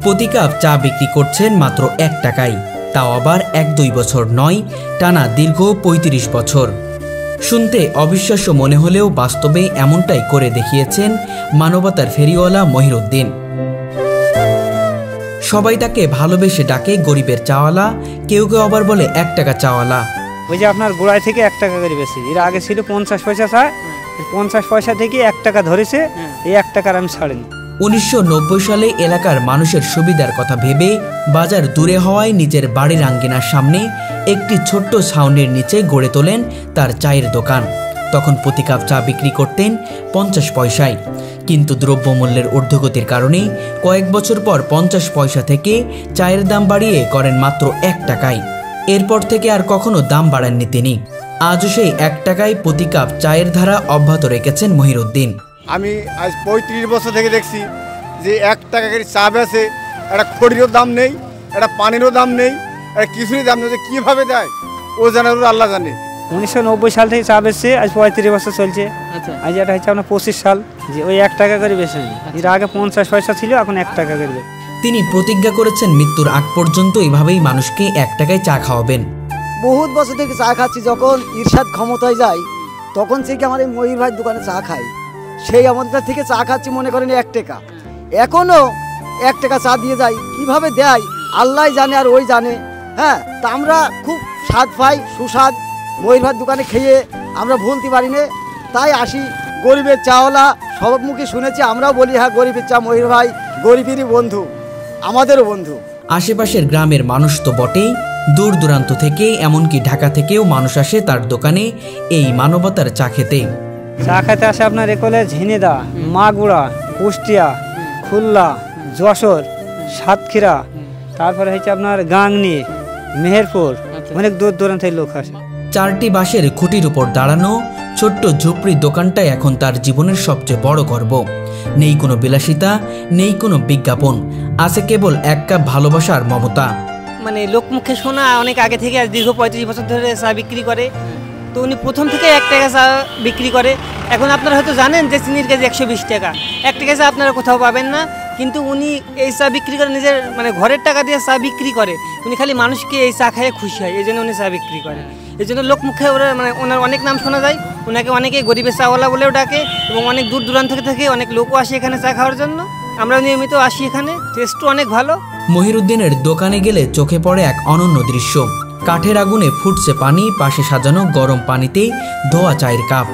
প্রতি কাপ চা বিক্রি করছেন মাত্র 1 টাকায়, তাও আবার 1-2 বছর নয়, টানা দীর্ঘ 35 বছর। শুনতে অবিশ্বাস্য মনে হলেও বাস্তবে এমনটাই করে দেখিয়েছেন মানবতার ফেরিওয়ালা মহিরুদ্দিন। সবাই তাকে ভালোবেসে ডাকে গরিবের চাওয়ালা, কেউ কেউ আবার বলে 1 টাকা চাওয়ালা। ওই যে আপনার গোড়ায় থেকে 1 টাকা করে বেশি, এর আগে ছিল 50 পয়সা চা, 50 পয়সা থেকে 1 টাকা ধরেছে, এই 1 টাকার আমি ছাড়িনি। 1990 সালে এলাকার মানুষের সুবিধার কথা ভেবে বাজার দূরে হওয়ায় নিজের বাড়ির আঙ্গিনার সামনে একটি ছোট্ট ছাউনির নিচে গড়ে তোলেন তার চায়ের দোকান। তখন প্রতি কাপ চা বিক্রি করতেন 50 পয়সায়, কিন্তু দ্রব্যমূল্যের ঊর্ধ্বগতির কারণে কয়েক বছর পর 50 পয়সা থেকে চায়ের দাম বাড়িয়ে করেন মাত্র 1 টাকায়। এরপর থেকে আর কখনো দাম বাড়াননি তিনি। আজও সেই 1 টাকায় প্রতি কাপ চায়ের ধারা অব্যাহত রেখেছেন মহিরুদ্দিন। আমি আজ 35 বছর থেকে দেখছি যে 1 টাকা করে চা বেচে, একটা খড়িরও দাম নেই, একটা পানিরও দাম নেই, একটা কিছুরই দাম নেই। কীভাবে দেয় ও জানে, আল্লাহ জানে। 1990 সাল থেকে চা বেচছে, আজ 35 বছর চলছে। আজ এটা হচ্ছে আপনার 25 সাল, যে ওই 1 টাকা করে বেচে। এর আগে 50 পয়সা ছিল, এখন 1 টাকা করে। তিনি প্রতিজ্ঞা করেছেন মৃত্যুর আগ পর্যন্ত এভাবেই মানুষকে 1 টাকায় চা খাওয়াবেন। বহুত বছর থেকে চা খাচ্ছি, যখন ইরশাদ ক্ষমতায় যাই তখন থেকে আমার এই ময়ূর ভাইয়ের দোকানে চা খাই। সেই আমাদের থেকে চা খাচ্ছি মনে করেন 1 টাকা, এখনও 1 টাকা চা দিয়ে যাই। কিভাবে দেয় আল্লাহ জানে আর ওই জানে। হ্যাঁ, তা আমরা খুব স্বাদ পাই, সুস্বাদ। ময়ূর ভাইয়ের দোকানে খেয়ে আমরা ভুলতে পারি না, তাই আসি। গরিবের চাওয়ালা সব মুখে শুনেছি, আমরাও বলি হ্যাঁ গরিবের চা ময়ূর ভাই গরিবেরই বন্ধু, আমাদেরও বন্ধু। আশেপাশের গ্রামের মানুষ তো বটেই, দূর দূরান্ত থেকে এমনকি ঢাকা থেকেও মানুষ আসে তার দোকানে এই মানবতার চা খেতে। চা খেতে আসে আপনার একলে ঝিনেদা, মাগুরা, কুষ্টিয়া, খুলনা, যশোর, সাতক্ষীরা, তারপরে হচ্ছে আপনার গাংনি, মেহেরপুর, অনেক দূর দূরান্তের লোক আসে। 4টি বাঁশের খুঁটির উপর দাঁড়ানো ছোট্ট ঝুপড়ি দোকানটাই এখন তার জীবনের সবচেয়ে বড় গর্ব। নেই কোনো বিলাসিতা, নেই কোনো বিজ্ঞাপন, আছে কেবল 1 কাপ ভালোবাসার মমতা। মানে লোকমুখে শোনা অনেক আগে থেকে, আজ দীর্ঘ 35 বছর ধরে চা বিক্রি করে। তো উনি প্রথম থেকে 1 টাকা চা বিক্রি করে। এখন আপনারা হয়তো জানেন যে চিনির কেজি 120 টাকা, 1 টাকা চা আপনারা কোথাও পাবেন না, কিন্তু উনি এই চা বিক্রি করে নিজের মানে ঘরের টাকা দিয়ে চা বিক্রি করে। উনি খালি মানুষকে এই চা খাইয়ে খুশি হয়, এই জন্য উনি চা বিক্রি করে। এই জন্য লোকমুখে ওরা মানে ওনার অনেক নাম শোনা যায়। ওনাকে অনেকে গরিবের চাওয়ালা বলেও ডাকে, এবং অনেক দূর দূরান্ত থেকে অনেক লোকও আসে এখানে চা খাওয়ার জন্য। আমরা নিয়মিত আসি এখানে, টেস্টও অনেক ভালো। মহিরুদ্দিনের দোকানে গেলে চোখে পড়ে এক অনন্য দৃশ্য। কাঠের আগুনে ফুটছে পানি, পাশে সাজানো গরম পানিতে ধোয়া চায়ের কাপ।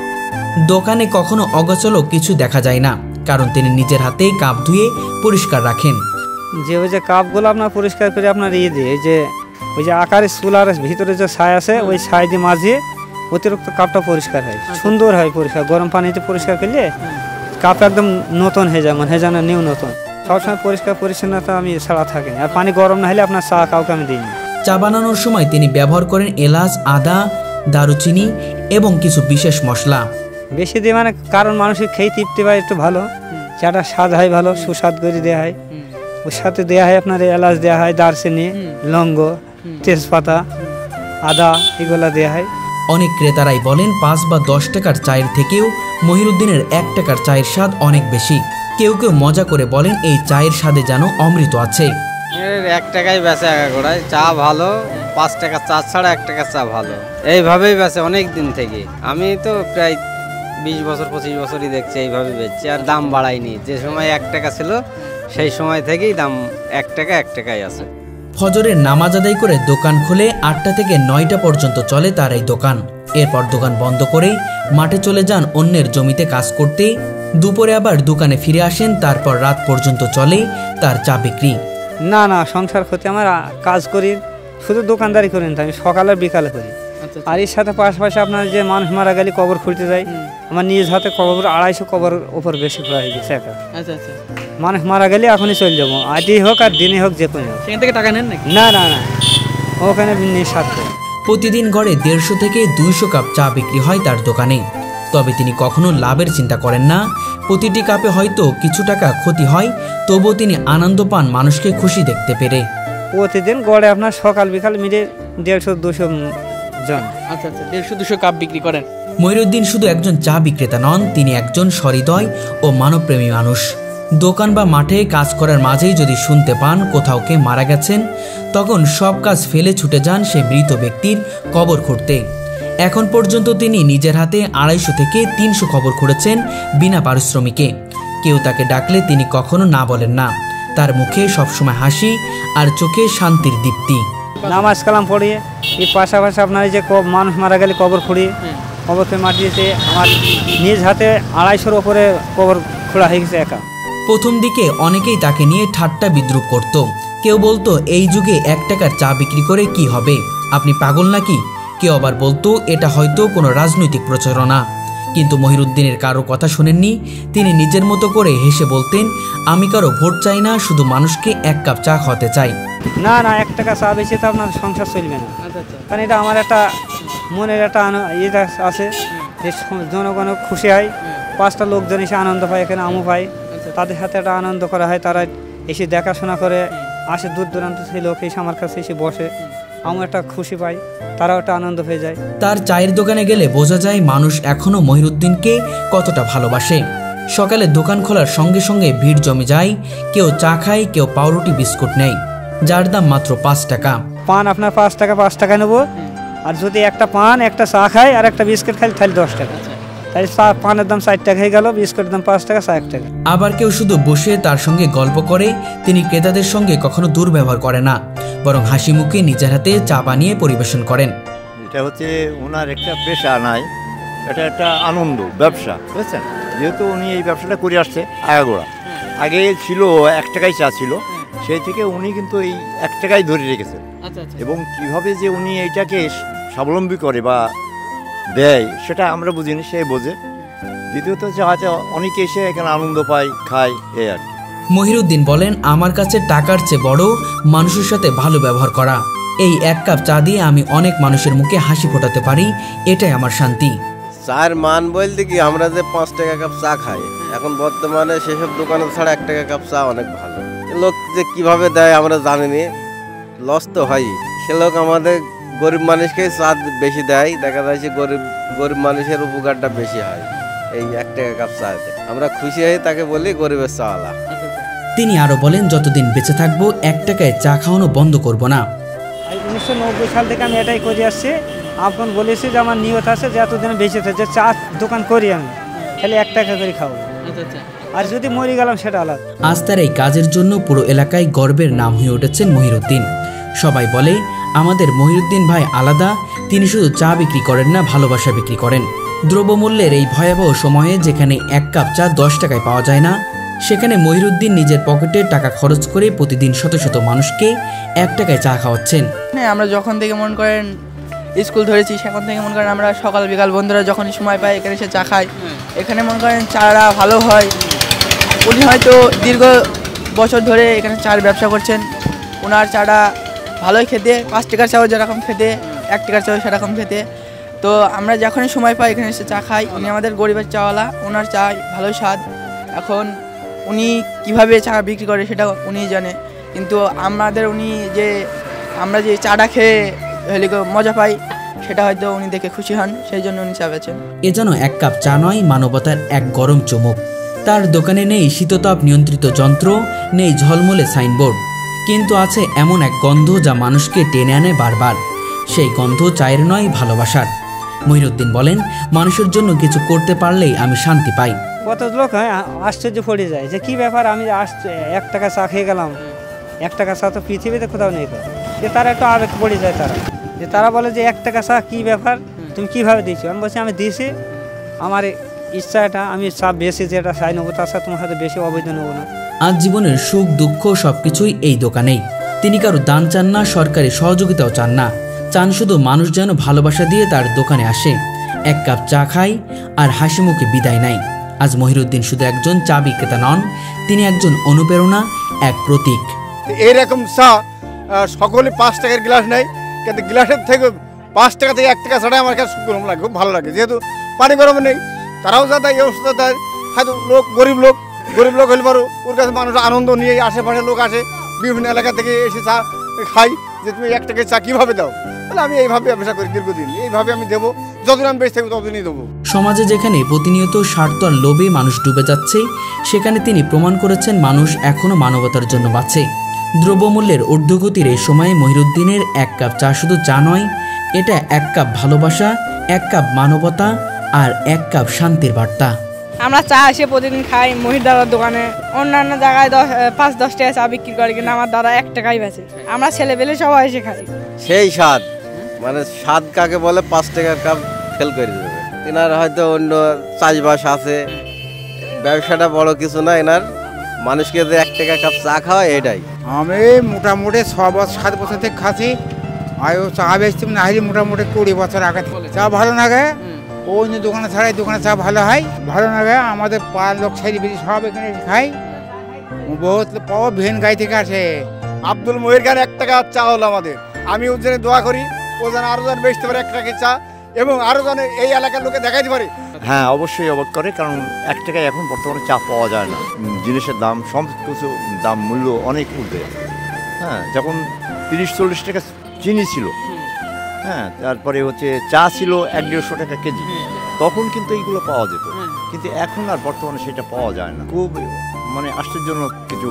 দোকানে কখনো অগোছালো কিছু দেখা যায় না, কারণ তিনি নিজের হাতেই কাপ ধুয়ে পরিষ্কার রাখেন। যে ওই যে কাপগুলো আপনার পরিষ্কার করে আপনার দিয়ে ওই যে আকারের চুলার ভিতরে যে ছাই আছে, ওই ছাই দিয়ে মাঝে অতিরিক্ত কাপটা পরিষ্কার হয়, সুন্দর হয় পরিষ্কার। গরম পানিতে পরিষ্কার করলে কাপ একদম নতুন হয়ে যায়, মানে যেন নিউ নতুন। সবসময় পরিষ্কার পরিচ্ছন্নতা আমি ছাড়া থাকিনি, আর পানি গরম না হলে আপনার চা কাউকে আমি দিইনি। চা বানানোর সময় তিনি ব্যবহার করেন এলাচ, আদা, দারুচিনি এবং কিছু বিশেষ মশলা। বেশি দিয়ে মানে কারণ মানুষের খেয়ে তৃপ্তি পায় একটু ভালো, চাটা স্বাদ হয় ভালো, সুস্বাদ করে দেওয়া হয়। ওর সাথে দেওয়া হয় আপনার এলাচ দেওয়া হয়, দারচিনি, লবঙ্গ, তেজপাতা, আদা, এগুলা দেওয়া হয়। অনেক ক্রেতারাই বলেন 5 বা 10 টাকার চায়ের থেকেও মহিরুদ্দিনের 1 টাকার চায়ের স্বাদ অনেক বেশি। কেউ কেউ মজা করে বলেন এই চায়ের স্বাদে যেন অমৃত আছে। 1 টাকায় বেচে আগাগোড়ায় চা ভালো, 5 টাকা চা ছাড়া 1 টাকার চা ভালো, এইভাবেই বেচে অনেক দিন থেকে। আমি তো প্রায় 20 বছর 25 বছরই দেখছি এইভাবে বেচছি, আর দাম বাড়ায়নি। যে সময় 1 টাকা ছিল সেই সময় থেকেই দাম 1 টাকাই আছে। ফজরের নামাজ আদায় করে দোকান খুলে 8টা থেকে 9টা পর্যন্ত চলে তার এই দোকান। এরপর দোকান বন্ধ করে মাঠে চলে যান অন্যের জমিতে কাজ করতে। দুপুরে আবার দোকানে ফিরে আসেন, তারপর রাত পর্যন্ত চলে তার চা বিক্রি। না সংসার করতে আমার কাজ করি, শুধু দোকানদারি করি না, আমি সকালে বিকালে করি। আর এর সাথে পাশাপাশি আপনার যে মানুষ মারা গেলে কবর খুঁড়তে যাই, আমার নিজ হাতে কবর 250 কবর উপর বেশি করা হয়ে গেছে। মানুষ মারা গেলে এখনই চলে যাবো, আজই হোক আর দিনই হোক, যে কোনো। সেখান থেকে টাকা নেন নাকি? না ওখানে নিঃস্বার্থ। প্রতিদিন গড়ে 150 থেকে 200 কাপ চা বিক্রি হয় তার দোকানে। তবে তিনি কখনো লাভের চিন্তা করেন না। প্রতিটি কাপে হয়তো কিছু টাকা ক্ষতি হয়, তবুও তিনি আনন্দ পান মানুষকে খুশি দেখতে পেরে। প্রতিদিন গড়ে আপনার সকাল বিকাল মিলে 150-200 জন। 150-200 কাপ বিক্রি করেন। মহিরুদ্দিন শুধু একজন চা বিক্রেতা নন, তিনি একজন সহৃদয় ও মানবপ্রেমী মানুষ। দোকান বা মাঠে কাজ করার মাঝেই যদি শুনতে পান কোথাও কে মারা গেছেন, তখন সব কাজ ফেলে ছুটে যান সে মৃত ব্যক্তির কবর খুঁড়তে। এখন পর্যন্ত তিনি নিজের হাতে 250 থেকে 300 কবর খুঁড়েছেন বিনা পারিশ্রমিকে। কেউ তাকে ডাকলে তিনি কখনো না বলেন না। তার মুখে সবসময় হাসি আর চোখে শান্তির দীপ্তি। নামাজ কালাম পড়িয়ে এই পাশাপাশি আপনার এই যে মানুষ মারা গেলে কবর খুঁড়িয়ে কবরকে মাটিয়েছে, আমার নিজ হাতে 250-র ওপরে কবর খোঁড়া হয়ে গেছে একা। প্রথম দিকে অনেকেই তাকে নিয়ে ঠাট্টা বিদ্রুপ করত। কেউ বলতো এই যুগে 1 টাকার চা বিক্রি করে কি হবে, আপনি পাগল নাকি? কেউ আবার বলতো এটা হয়তো কোনো রাজনৈতিক প্রচারণা। কিন্তু মহিরুদ্দিনের কারো কথা শোনেননি। তিনি নিজের মতো করে হেসে বলতেন, আমি কারো ভোট চাই না, শুধু মানুষকে 1 কাপ চা খাওয়াতে চাই। না 1 টাকা চা বেশি তো আপনার সংসার চলবে না, কারণ এটা আমার একটা মনের একটা ইয়ে আছে যে জনগণ খুশি হয়, 5টা লোকজন এসে আনন্দ পায়, এখানে আমও পাই, তাদের সাথে একটা আনন্দ করা হয়। তারা এসে দেখাশোনা করে আসে, দূর দূরান্ত সেই লোক এসে আমার কাছে এসে বসে, আমি একটা খুশি পাই, তারাও একটা আনন্দ হয়ে যায়। তার চায়ের দোকানে গেলে বোঝা যায় মানুষ এখনো মহিরুদ্দিনকে কতটা ভালোবাসে। সকালে দোকান খোলার সঙ্গে সঙ্গে ভিড় জমে যায়। কেউ চা খায়, কেউ পাউরুটি বিস্কুট নেয়, যার দাম মাত্র 5 টাকা। পান আপনার 5 টাকা নেবো, আর যদি একটা পান একটা চা খায় আর একটা বিস্কুট খাই তাহলে 10 টাকা। তাই পানের দাম 4 টাকা হয়ে গেল, বিস্কুটের দাম 5 টাকা, চা 1 টাকা। আবার কেউ শুধু বসে তার সঙ্গে গল্প করে। তিনি ক্রেতাদের সঙ্গে কখনো দুর্ব্যবহার করে না, বরং হাসি মুখে নিজের হাতে চা বানিয়ে পরিবেশন করেন। এটা হচ্ছে ওনার একটা পেশা নাই, এটা একটা আনন্দ ব্যবসা, বুঝছেন? যেহেতু উনি এই ব্যবসাটা করে আসছে আগাগোড়া, আগে ছিল 1 টাকায় চা ছিল, সেই থেকে উনি কিন্তু এই 1 টাকায় ধরে রেখেছেন। এবং কিভাবে যে উনি এইটাকে স্বাবলম্বী করে বা দেয় সেটা আমরা বুঝিনি, সে বোঝে। দ্বিতীয়ত হচ্ছে হয়তো অনেকে এসে এখানে আনন্দ পায়, খায়, এই আর কি। মহিরুদ্দিন বলেন, আমার কাছে টাকার চেয়ে বড় মানুষের সাথে ভালো ব্যবহার করা। এই 1 কাপ চা দিয়ে আমি অনেক মানুষের মুখে হাসি ফোটাতে পারি, এটাই আমার শান্তি। চায়ের মান বলতে কি, আমরা যে 5 টাকা কাপ চা খাই, এখন বর্তমানে সেসব দোকানে ছাড়া 1 টাকা কাপ চা অনেক ভালো। লোক যে কিভাবে দেয় আমরা জানিনি, লস তো হয়। সে লোক আমাদের গরিব মানুষকে চা বেশি দেয়, দেখা যাচ্ছে গরিব মানুষের উপকারটা বেশি হয় এই 1 টাকা কাপ চাতে। আমরা খুশি হয়ে তাকে বলি গরিবের চাওয়ালা। তিনি আরো বলেন, যতদিন বেঁচে থাকবো 1 টাকায় চা খাওয়ানো বন্ধ করব না। 1990 সাল থেকে আমি এটাই করে আসছি। আপন বলেছি যে আমার নিয়ত আছে যে এতদিন বেঁচে থাকে, যে চা দোকান করি আমি, খালি 1 টাকা করে খাবো, আর যদি মরে গেলাম সেটা আলাদা। আজ তার এই কাজের জন্য পুরো এলাকায় গর্বের নাম হয়ে উঠেছেন মহিরুদ্দিন। সবাই বলে, আমাদের মহিরুদ্দিন ভাই আলাদা, তিনি শুধু চা বিক্রি করেন না, ভালোবাসা বিক্রি করেন। দ্রব্যমূল্যের এই ভয়াবহ সময়ে যেখানে 1 কাপ চা 10 টাকায় পাওয়া যায় না, সেখানে মহিরুদ্দিন নিজের পকেটে টাকা খরচ করে প্রতিদিন শত শত মানুষকে 1 টাকায় চা খাওয়াচ্ছেন। আমরা যখন থেকে মনে করেন স্কুল ধরেছি, সেখান থেকে মনে করেন আমরা সকাল বিকাল বন্ধুরা যখনই সময় পাই এখানে এসে চা খাই। এখানে মনে করেন চারা ভালো হয়। উনি হয়তো দীর্ঘ বছর ধরে এখানে চার ব্যবসা করছেন, ওনার চাটা ভালোই খেতে, 5 টাকার চাও যেরকম খেতে, 1 টাকার চাও সেরকম খেতে। তো আমরা যখনই সময় পাই এখানে এসে চা খাই। উনি আমাদের গরিবের চাওয়ালা, ওনার চা ভালোই স্বাদ। এখন উনি কিভাবে চা বিক্রি করে সেটা উনি জানে, কিন্তু আমাদের উনি যে আমরা যে চাটা খেয়ে মজা পাই সেটা হয়তো উনি দেখে খুশি হন, সেই জন্য উনি চা বেচেন। এ যেন 1 কাপ চা নয়, মানবতার এক গরম চুমুক। তার দোকানে নেই শীততাপ নিয়ন্ত্রিত যন্ত্র, নেই ঝলমলে সাইনবোর্ড, কিন্তু আছে এমন এক গন্ধ যা মানুষকে টেনে আনে বারবার। সেই গন্ধ চায়ের নয়, ভালোবাসার। মহিরুদ্দিন বলেন, মানুষের জন্য কিছু করতে পারলেই আমি শান্তি পাই। কত লোক আশ্চর্য পড়ে যায় যে কি ব্যাপার, আমি 1 টাকা চা খেয়ে গেলাম। 1 টাকা চা তো পৃথিবীতে কোথাও নেই। যে তারা একটু আবেগ পড়ে যায়, তারা বলে যে 1 টাকা চা কী ব্যাপার, তুমি কীভাবে দিয়েছো? আমি বলছি আমি দিয়েছি, আমার ইচ্ছা এটা, আমি চা বেশি যেটা চাই নেবো, তার সাথে তোমার সাথে বেশি অবৈধ নেবো না। আজ জীবনের সুখ দুঃখ সবকিছুই এই দোকানেই। তিনি কারো দান চান না, সরকারি সহযোগিতাও চান না, চান শুধু মানুষ যেন ভালোবাসা দিয়ে তার দোকানে আসে, 1 কাপ চা খায় আর হাসি মুখে বিদায় নেয়। আজ মহিরুদ্দিন শুধু একজন চা বিক্রেতা নন, তিনি একজন অনুপ্রেরণা, এক প্রতীক। এইরকম চা সকলে 5 টাকার গ্লাস নেয়, কিন্তু গ্লাসের থেকে 5 টাকা থেকে 1 টাকা ছাড়াই আমার কাছে গরম লাগে, খুব ভালো লাগে। যেহেতু পানি গরম নেই, তারাও যা দেয়, অবস্থা দেয়। হয়তো লোক গরিব লোক হলে পারো, ওর কাছে মানুষ আনন্দ নিয়ে আশেপাশের লোক আসে, বিভিন্ন এলাকা থেকে এসে চা খাই, যে তুমি 1 টাকার চা কীভাবে দাও? তাহলে আমি এইভাবে ব্যবসা করি দীর্ঘদিন, এইভাবে আমি দেবো, যতদিন আমি বেঁচে থাকবো ততদিনই দেবো। সমাজে যেখানে প্রতিনিয়ত স্বার্থ আর লোভে মানুষ ডুবে যাচ্ছে, সেখানে তিনি প্রমাণ করেছেন মানুষ এখনও মানবতার জন্য বাঁচে। দ্রব্যমূল্যের ঊর্ধ্বগতির এই সময়ে মহিরুদ্দিনের এক কাপ চা শুধু চা নয়, এটা এক কাপ ভালোবাসা, এক কাপ মানবতা আর এক কাপ শান্তির বার্তা। আমরা চা এসে প্রতিদিন খাই মহির দাদার দোকানে। অন্যান্য জায়গায় 5-10 টাকা চা বিক্রি করে, কিন্তু আমার দাদা 1 টাকাই বেচে। আমরা ছেলেবেলে সবাই এসে খাই। সেই স্বাদ, মানে স্বাদ কাকে বলে 5 টাকার কাপ ফেল করে দেবে। এনার হয়তো অন্য চাষবাস আছে, ব্যবসাটা বড় কিছু না এনার, মানুষকে যে 1 টাকা কাপ চা খাওয়া এটাই। আমি মোটামুটি 6-7 বছর থেকে খাচ্ছি। আর চা বেচছি না হলে মোটামুটি 20 বছর আগে চা ভালো লাগে। অন্য দোকানে ছাড়াই দোকানে চা ভালো হয়, ভালো লাগে। আমাদের পাড়ার লোক ছেড়ে বেশি সব এখানে খাই। বহুত পাওয়া ভেন গাই থেকে আসে। আব্দুল মহির খান 1 টাকা চা হলো আমাদের। আমি ওর জন্য দোয়া করি, ও যেন আরো জন বেচতে পারে 1 টাকা চা, এবং আরো জন এই এলাকার লোকে দেখাইতে পারে। হ্যাঁ, অবশ্যই অবাক করে, কারণ 1 টাকায় এখন বর্তমানে চা পাওয়া যায় না। জিনিসের দাম, সব কিছু দাম, মূল্য অনেক উঠে। হ্যাঁ, যখন 30-40 টাকা চিনি ছিল, হ্যাঁ, তারপরে হচ্ছে চা ছিল 100-150 টাকা কেজি, তখন কিন্তু এইগুলো পাওয়া যেত। কিন্তু এখন আর বর্তমানে সেটা পাওয়া যায় না। খুব মানে আশ্চর্যজনক কিছু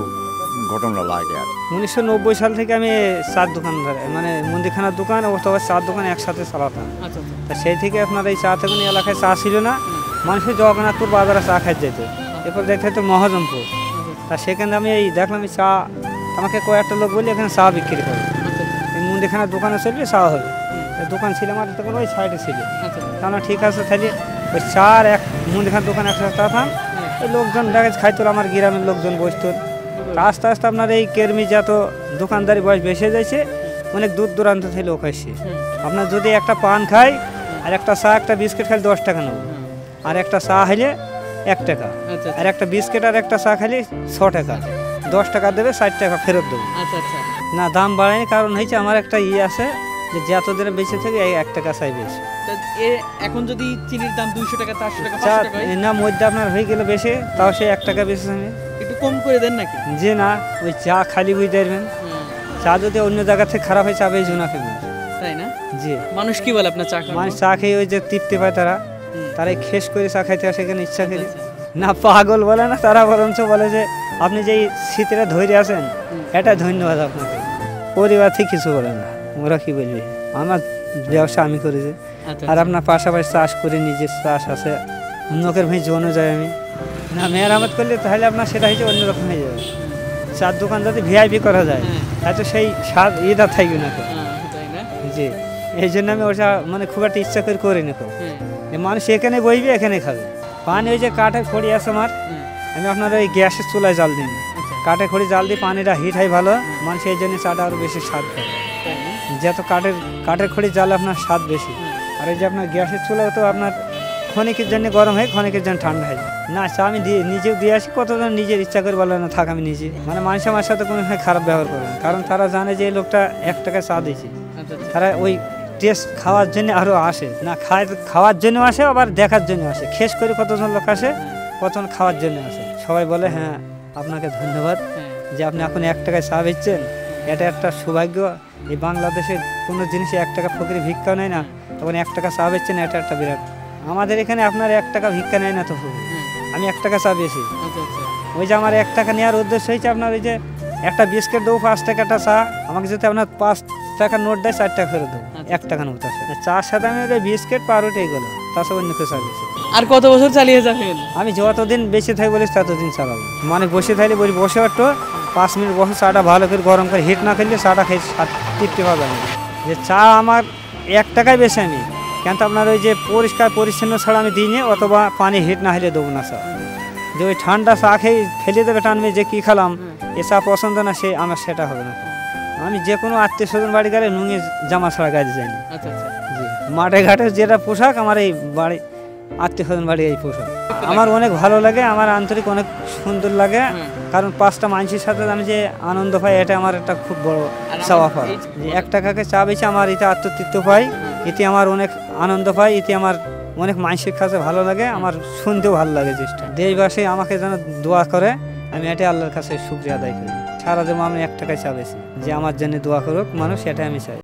ঘটনা লাগে। আর 1990 সাল থেকে আমি চার দোকান ধরে, মানে মুদিখানার দোকান অথবা চার দোকান একসাথে চালাতাম। তা সেই থেকে আপনার এই চা থেকে এলাকায় চা ছিল না, মানুষের জগন্নাথপুর বাজারে চা খাইতে যেত, এরপর দেখতে হতো মহাজমপুর। তা সেখানে আমি এই দেখলাম এই চা, আমাকে কয়েকটা লোক বলি এখানে চা বিক্রি করে, এই মুদিখানার দোকানে চলবে চা হবে। দোকান ছিল আমার তখন ওই সাইডে ছিল। তাহলে ঠিক আছে, তাহলে ওই চার এক মুদিখানার দোকান একসাথে চালাতাম। ওই লোকজন দেখা খাইতো, আমার গ্রামের লোকজন বসতো। আস্তে আস্তে আপনার এই কেরমি যত দোকানদারি বয়স বেসে যাচ্ছে, অনেক দূর দূরান্ত থেকে লোক আসছে। আপনার যদি একটা পান খাই আর একটা চা একটা বিস্কিট খাইলে 10 টাকা নেব, আর একটা চা খাইলে 1 টাকা, আর একটা বিস্কিট আর একটা চা খাইলে 6 টাকা। 10 টাকা দেবে, 60 টাকা ফেরত দেবো। না, দাম বাড়ায়নি, কারণ হয়েছে আমার একটা আছে যে যত দিনে বেঁচে থেকে এই 1 টাকা চাই বেশি। এখন যদি চিনির দাম 200 টাকা 400 টাকা 500 টাকা না, মধ্যে আপনার হয়ে গেলে বেশি, তাও সে 1 টাকা বেশি আমি একটু কম করে দেন নাকি? যে না, ওই চা খালি বুঝতে পারবেন, চা যদি অন্য জায়গা থেকে খারাপ হয় চা বেশি না খেয়ে, তাই না? জি। মানুষ কি বলে আপনার চা খায়? মানুষ চা খেয়ে ওই যে তৃপ্তি পায়, তারাই খেস করে চা খাইতে আসে, এখানে ইচ্ছা করে না। পাগল বলে না, তারা বরঞ্চ বলে যে আপনি যেই শীতেরা ধৈর্য আছেন, এটা ধন্যবাদ আপনাকে। পরিবার থেকে কিছু বলে না, ওরা কি বলবে, আমার ব্যবসা আমি করেছি। আর আপনার পাশাপাশি চাষ করে, নিজের চাষ আছে, অন্যকের ভাই জোনও যায় আমি না, মেরামত করলে তাহলে আপনার সেটা হচ্ছে অন্যরকম হয়ে যাবে। চার দোকান যদি ভিআইপি করা যায়, তাহলে সেই স্বাদ এটা থাকবে না। জি, এই জন্য আমি ওটা মানে খুব একটা ইচ্ছা করে করিনি। মানুষ এখানে বইবে, এখানে খাবে। পানি ওই যে কাঠের খড়ি আছে আমার, আমি আপনার ওই গ্যাসের চুলায় জাল দিই, কাঠের খড়ি জাল দিই, পানিটা হিট হয় ভালো, মানুষ এই জন্য চাটা আরও বেশি স্বাদ পায়। যত কাঠের খড়ি জাল আপনার স্বাদ বেশি। আর এই যে আপনার গ্যাসের চুলা তো আপনার ক্ষণিকের জন্য গরম হয়, ক্ষণিকের জন্য ঠান্ডা হয় না। চা আমি নিজেও দিয়ে আসি, কতজন নিজের ইচ্ছা করে বলে না থাক আমি নিজে, মানে মানুষ আমার সাথে কোনো খারাপ ব্যবহার করে না, কারণ তারা জানে যে এই লোকটা 1 টাকা চা দিয়েছে। তারা ওই টেস্ট খাওয়ার জন্য আরও আসে না, খাওয়ার জন্য আসে, আবার দেখার জন্য আসে। খেস করে কতজন লোক আসে, কতজন খাওয়ার জন্য আসে। সবাই বলে হ্যাঁ আপনাকে ধন্যবাদ যে আপনি এখন 1 টাকায় চা বেচছেন, এটা একটা সৌভাগ্য। এই বাংলাদেশে কোনো জিনিসে 1 টাকা ফকিরি ভিক্ষা নেয় না, তখন 1 টাকা চা বেচছেন, এটা একটা বিরাট। আমাদের এখানে আপনার 1 টাকা ভিক্ষা নেয় না, তো আমি 1 টাকা চা বেশি। ওই যে আমার 1 টাকা নেওয়ার উদ্দেশ্য হয়েছে আপনার ওই যে একটা বিস্কিট দেবো 5 টাকাটা চা, আমাকে যদি আপনার 5 টাকা নোট দেয় 4 টাকা ফেরত দেবো, 1 টাকা নোট আছে। চার সাথে আমি ওই বিস্কিট পাউরুটি এগুলো, তাছাড়া অন্য কিছু চা বেশি। আর কত বছর চালিয়ে যাবেন? আমি যতদিন বেঁচে থাকি বলিস ততদিন চালাবো। মানে বসে থাকলে বসে একটু 5 মিনিট বসে চাটা ভালো করে গরম করে, হিট না খেলে চাটা খেয়ে তৃপ্তি পাবে না। যে চা আমার 1 টাকায় বেশি আমি, কিন্তু আপনার ওই যে পরিষ্কার পরিচ্ছন্ন ছাড়া আমি দিই না, অথবা পানি হিট না হলে দেবো না চা। যে ওই ঠান্ডা চা খেয়ে ফেলে দেবে টানবে, যে কী খেলাম এ চা পছন্দ না, সে আমার সেটা হবে না। আমি যে কোনো আত্মীয় স্বজন বাড়ি গেলে নুঙে জামা ছাড়া গাড়ি যাইনি। জি, মাঠে ঘাটে যেটা পোশাক, আমার এই বাড়ি আত্মীয় স্বজন বাড়ি এই পোশাক আমার অনেক ভালো লাগে, আমার আন্তরিক অনেক সুন্দর লাগে। কারণ 5টা মানুষের সাথে আমি যে আনন্দ পাই, এটা আমার একটা খুব বড় চাওয়া পাই। যে 1 টাকাকে চা বেশি আমার এতে আত্মতৃপ্ত পাই, এতে আমার অনেক আনন্দ পাই, এতে আমার অনেক মানসিক কাছে ভালো লাগে, আমার শুনতেও ভালো লাগে। চেষ্টা দেশবাসী আমাকে যেন দোয়া করে, আমি এটাই আল্লাহর কাছে শুকরিয়া আদায় করি। সারা জীবন আমি 1 টাকায় চা বেশি, যে আমার জন্য দোয়া করুক মানুষ, সেটাই আমি চাই।